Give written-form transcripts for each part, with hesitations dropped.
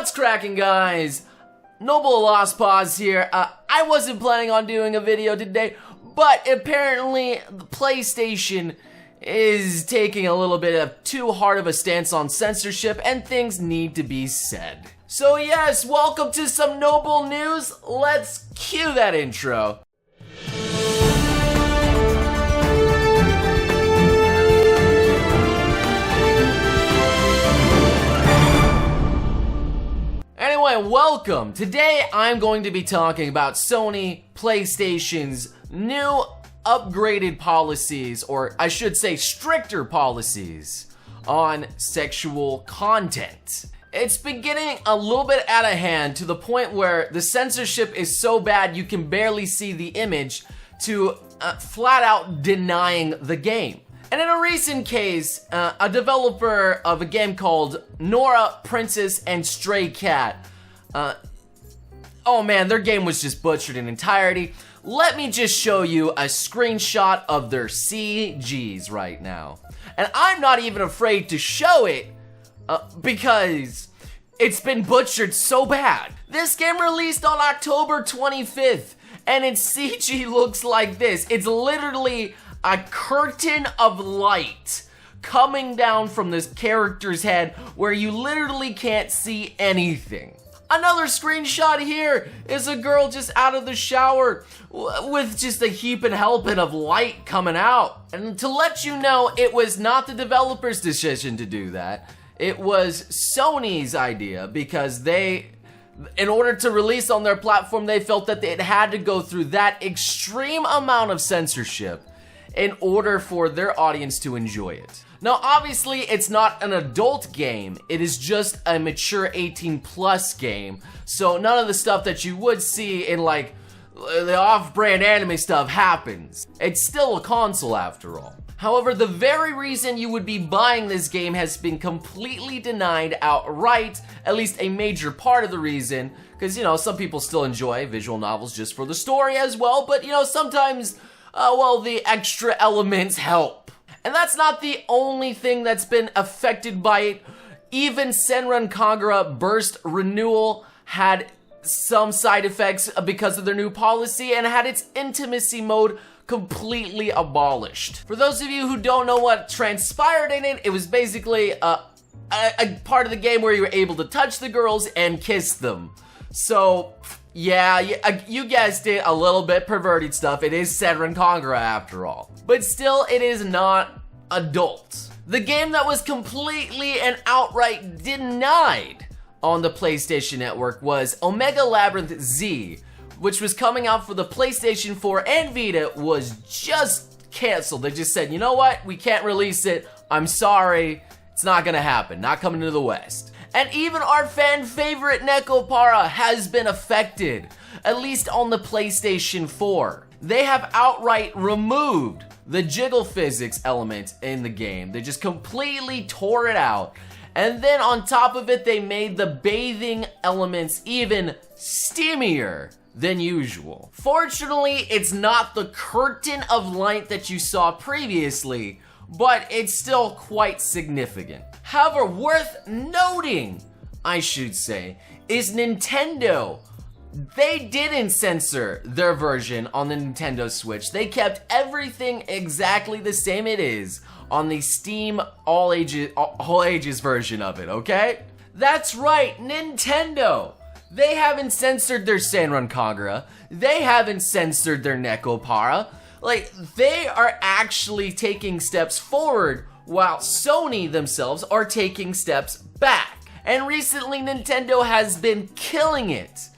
What's cracking, guys? Noble Lost Pause here. I wasn't planning on doing a video today, but apparently the PlayStation is taking a little bit of too hard of a stance on censorship and things need to be said. So yes, welcome to some Noble news. Let's cue that intro. Anyway, welcome. Today I'm going to be talking about Sony PlayStation's new upgraded policies, or I should say stricter policies, on sexual content. It's been getting a little bit out of hand to the point where the censorship is so bad you can barely see the image to flat out denying the game. And in a recent case, a developer of a game called Nora, Princess, and Stray Cat, oh man, their game was just butchered in entirety. Let me just show you a screenshot of their CGs right now. And I'm not even afraid to show it, because it's been butchered so bad. This game released on October 25th, and its CG looks like this. It's literally a curtain of light coming down from this character's head where you literally can't see anything. Another screenshot here is a girl just out of the shower with just a heap and helping of light coming out. And to let you know, it was not the developer's decision to do that. It was Sony's idea because they, in order to release on their platform, they felt that it had to go through that extreme amount of censorship in order for their audience to enjoy it. Now, obviously, it's not an adult game. It is just a mature 18+ game. So none of the stuff that you would see in like the off-brand anime stuff happens. It's still a console after all. However, the very reason you would be buying this game has been completely denied outright, at least a major part of the reason, because, you know, some people still enjoy visual novels just for the story as well, but, you know, sometimes, well, the extra elements help. And that's not the only thing that's been affected by it. Even Senran Kagura Burst Renewal had some side effects because of their new policy and had its intimacy mode completely abolished. For those of you who don't know what transpired in it, it was basically a part of the game where you were able to touch the girls and kiss them. So yeah, you guessed it, a little bit perverted stuff. It is Senran Kagura after all. But still, it is not adult. The game that was completely and outright denied on the PlayStation Network was Omega Labyrinth Z, which was coming out for the PlayStation 4 and Vita, was just canceled. They just said, you know what, we can't release it. I'm sorry, it's not gonna happen, not coming to the West. And even our fan favorite Nekopara has been affected, at least on the PlayStation 4. They have outright removed the jiggle physics element in the game. They just completely tore it out. And then on top of it, they made the bathing elements even steamier than usual. Fortunately, it's not the curtain of light that you saw previously, but it's still quite significant. However, worth noting, I should say, is Nintendo. They didn't censor their version on the Nintendo Switch. They kept everything exactly the same it is on the Steam all ages version of it, okay? That's right, Nintendo. They haven't censored their Senran Kagura. They haven't censored their Nekopara. Like, they are actually taking steps forward while Sony themselves are taking steps back. And recently, Nintendo has been killing it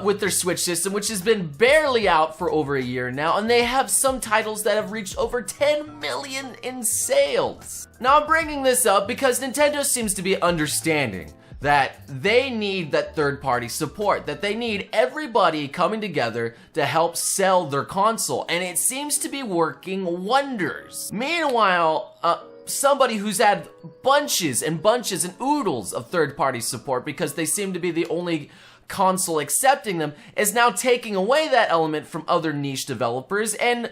with their Switch system, which has been barely out for over a year now, and they have some titles that have reached over 10 million in sales. Now, I'm bringing this up because Nintendo seems to be understanding that they need that third-party support, that they need everybody coming together to help sell their console, and it seems to be working wonders. Meanwhile, somebody who's had bunches and bunches and oodles of third-party support because they seem to be the only console accepting them is now taking away that element from other niche developers and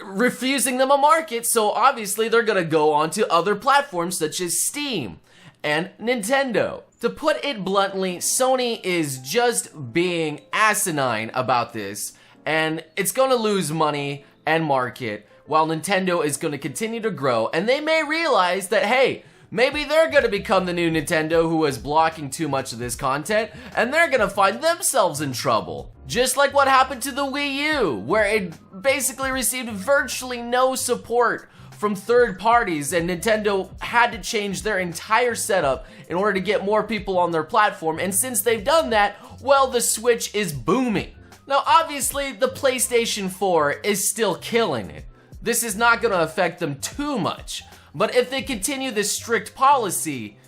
refusing them a market, so obviously they're gonna go on to other platforms such as Steam. and Nintendo. To put it bluntly, Sony is just being asinine about this, and it's gonna lose money and market, while Nintendo is gonna continue to grow, and they may realize that, hey, maybe they're gonna become the new Nintendo who is blocking too much of this content, and they're gonna find themselves in trouble. Just like what happened to the Wii U, where it basically received virtually no support from third parties, and Nintendo had to change their entire setup in order to get more people on their platform, and since they've done that, well, the Switch is booming. Now, obviously, the PlayStation 4 is still killing it. This is not gonna affect them too much, but if they continue this strict policy,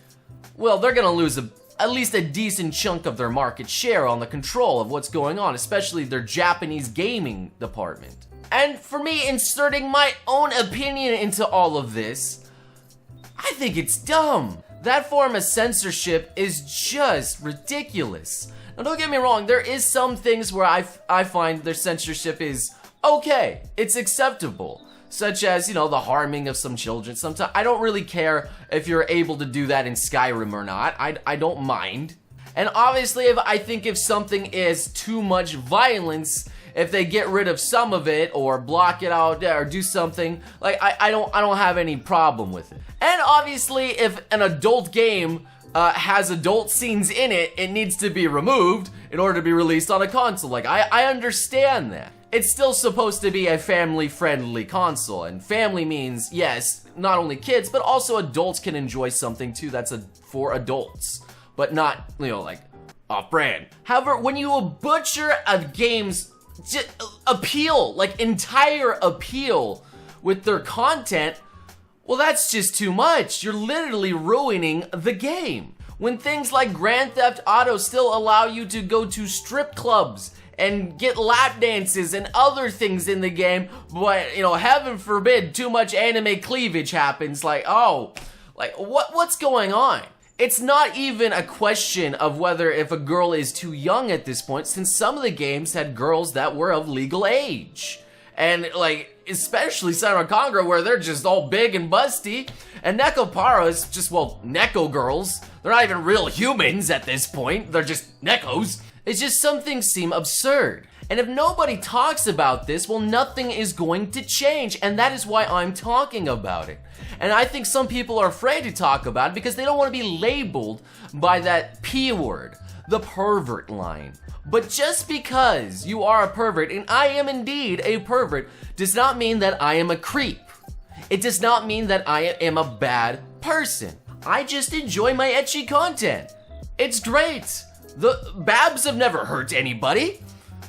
well, they're gonna lose at least a decent chunk of their market share on the control of what's going on, especially their Japanese gaming department. And for me, inserting my own opinion into all of this, I think it's dumb. That form of censorship is just ridiculous. Now, don't get me wrong, there is some things where I find their censorship is okay, it's acceptable. Such as, you know, the harming of some children. Sometimes I don't really care if you're able to do that in Skyrim or not. I don't mind. And obviously, I think if something is too much violence, if they get rid of some of it or block it out or do something, like I don't have any problem with it. And obviously, if an adult game has adult scenes in it, it needs to be removed in order to be released on a console. Like I understand that. It's still supposed to be a family-friendly console, and family means, yes, not only kids, but also adults can enjoy something too that's for adults, but not, you know, like, off-brand. However, when you butcher a game's appeal, like entire appeal with their content, well, that's just too much. You're literally ruining the game. When things like Grand Theft Auto still allow you to go to strip clubs and get lap dances and other things in the game, but, you know, heaven forbid too much anime cleavage happens, like, oh, like, what's going on? It's not even a question of whether if a girl is too young at this point, since some of the games had girls that were of legal age. And, like, especially Cyber Congra, where they're just all big and busty, and Nekopara is just, well, Neko girls. They're not even real humans at this point, they're just Nekos. It's just some things seem absurd. And if nobody talks about this, well, nothing is going to change, and that is why I'm talking about it. And I think some people are afraid to talk about it because they don't want to be labeled by that P word, the pervert line. But just because you are a pervert, and I am indeed a pervert, does not mean that I am a creep. It does not mean that I am a bad person. I just enjoy my ecchi content. It's great. The Babs have never hurt anybody.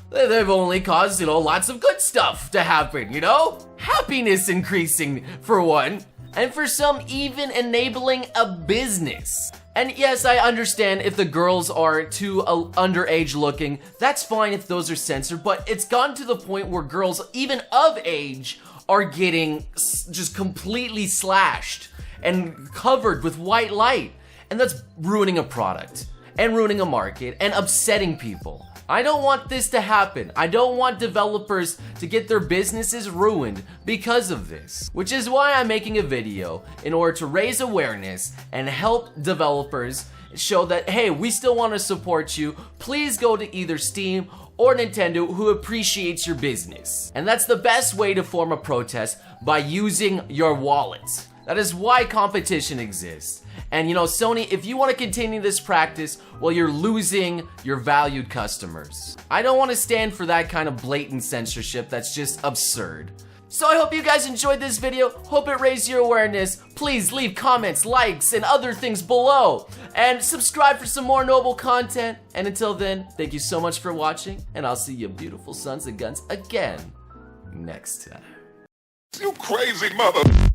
They've only caused, you know, lots of good stuff to happen, you know? Happiness increasing, for one. And for some, even enabling a business. And yes, I understand if the girls are too underage looking, that's fine if those are censored, but it's gotten to the point where girls, even of age, are getting just completely slashed and covered with white light. And that's ruining a product, and ruining a market, and upsetting people. I don't want this to happen. I don't want developers to get their businesses ruined because of this. Which is why I'm making a video in order to raise awareness and help developers show that, hey, we still want to support you. Please go to either Steam or Nintendo, who appreciates your business. And that's the best way to form a protest, by using your wallet. That is why competition exists. And you know, Sony, if you want to continue this practice, well, you're losing your valued customers. I don't want to stand for that kind of blatant censorship that's just absurd. So I hope you guys enjoyed this video, hope it raised your awareness. Please leave comments, likes, and other things below. And subscribe for some more noble content. And until then, thank you so much for watching, and I'll see you beautiful sons of guns again next time. You crazy mother...